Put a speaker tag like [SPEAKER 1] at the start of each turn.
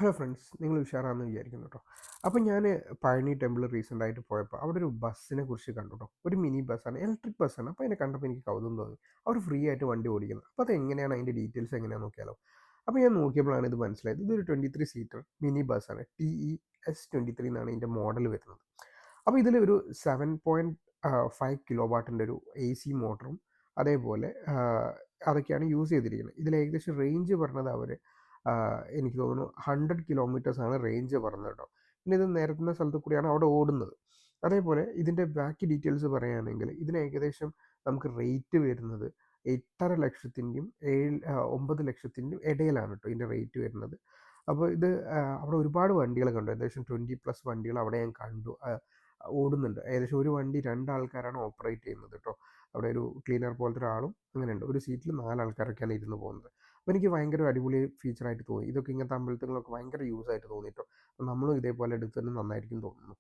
[SPEAKER 1] Hello friends, നിങ്ങൾ ഉഷാറാണെന്ന് വിചാരിക്കുന്നു കേട്ടോ. അപ്പം ഞാൻ പഴനി ടെമ്പിൾ റീസെൻ്റ് ആയിട്ട് പോയപ്പോൾ അവിടെ ഒരു ബസ്സിനെ കുറിച്ച് കണ്ടു കേട്ടോ. ഒരു മിനി ബസ്സാണ്, ഇലക്ട്രിക് ബസ്സാണ്. അപ്പോൾ അതിനെ കണ്ടപ്പോൾ എനിക്ക് കൗതുകം തോന്നി. അവർ ഫ്രീ ആയിട്ട് വണ്ടി ഓടിക്കുന്നത്. അപ്പോൾ അത് എങ്ങനെയാണ്, അതിൻ്റെ ഡീറ്റെയിൽസ് എങ്ങനെയാണെന്ന് നോക്കിയാലോ. അപ്പോൾ ഞാൻ നോക്കിയപ്പോഴാണ് ഇത് മനസ്സിലായത്. ഇതൊരു 23 സീറ്റർ മിനി ബസ്സാണ്. TES 23 എന്നാണ് ഇതിൻ്റെ മോഡൽ വരുന്നത്. അപ്പോൾ ഇതിൽ ഒരു 7.5 കിലോ വാട്ടിൻ്റെ ഒരു AC മോട്ടറും അതേപോലെ അതൊക്കെയാണ് യൂസ് ചെയ്തിരിക്കുന്നത്. ഇതിൽ ഏകദേശം റേഞ്ച് പറഞ്ഞത് അവർ എനിക്ക് തോന്നുന്നു 100 കിലോമീറ്റേഴ്സാണ് റേഞ്ച് പറഞ്ഞത് കേട്ടോ. പിന്നെ ഇത് നിരത്തുന്ന സ്ഥലത്ത് കൂടിയാണ് അവിടെ ഓടുന്നത്. അതേപോലെ ഇതിൻ്റെ ബാക്കി ഡീറ്റെയിൽസ് പറയുകയാണെങ്കിൽ ഇതിന് ഏകദേശം നമുക്ക് റേറ്റ് വരുന്നത് 8,500,000-ൻ്റെയും 9,00,000-ൻ്റെയും ഇടയിലാണ് കേട്ടോ ഇതിൻ്റെ റേറ്റ് വരുന്നത്. അപ്പോൾ ഇത് അവിടെ ഒരുപാട് വണ്ടികൾ കണ്ടു. ഏകദേശം 20+ വണ്ടികൾ അവിടെ ഞാൻ കണ്ടു ഓടുന്നുണ്ട്. ഏകദേശം ഒരു വണ്ടി 2 ആൾക്കാരാണ് ഓപ്പറേറ്റ് ചെയ്യുന്നത് കേട്ടോ. അവിടെ ഒരു ക്ലീനർ പോലത്തെ ഒരാളും അങ്ങനെയുണ്ട്. ഒരു സീറ്റിൽ 4 ആൾക്കാരൊക്കെയാണ് ഇരുന്ന് പോകുന്നത്. അപ്പോൾ എനിക്ക് ഭയങ്കര അടിപൊളി ഫീച്ചറായിട്ട് തോന്നി. ഇതൊക്കെ ഇങ്ങനത്തെ അമ്പലത്തിലൊക്കെ ഭയങ്കര യൂസ് ആയിട്ട് തോന്നി കേട്ടോ. അപ്പോൾ നമ്മളും ഇതേപോലെ എടുത്ത് തന്നെ നന്നായിരിക്കും തോന്നുന്നു.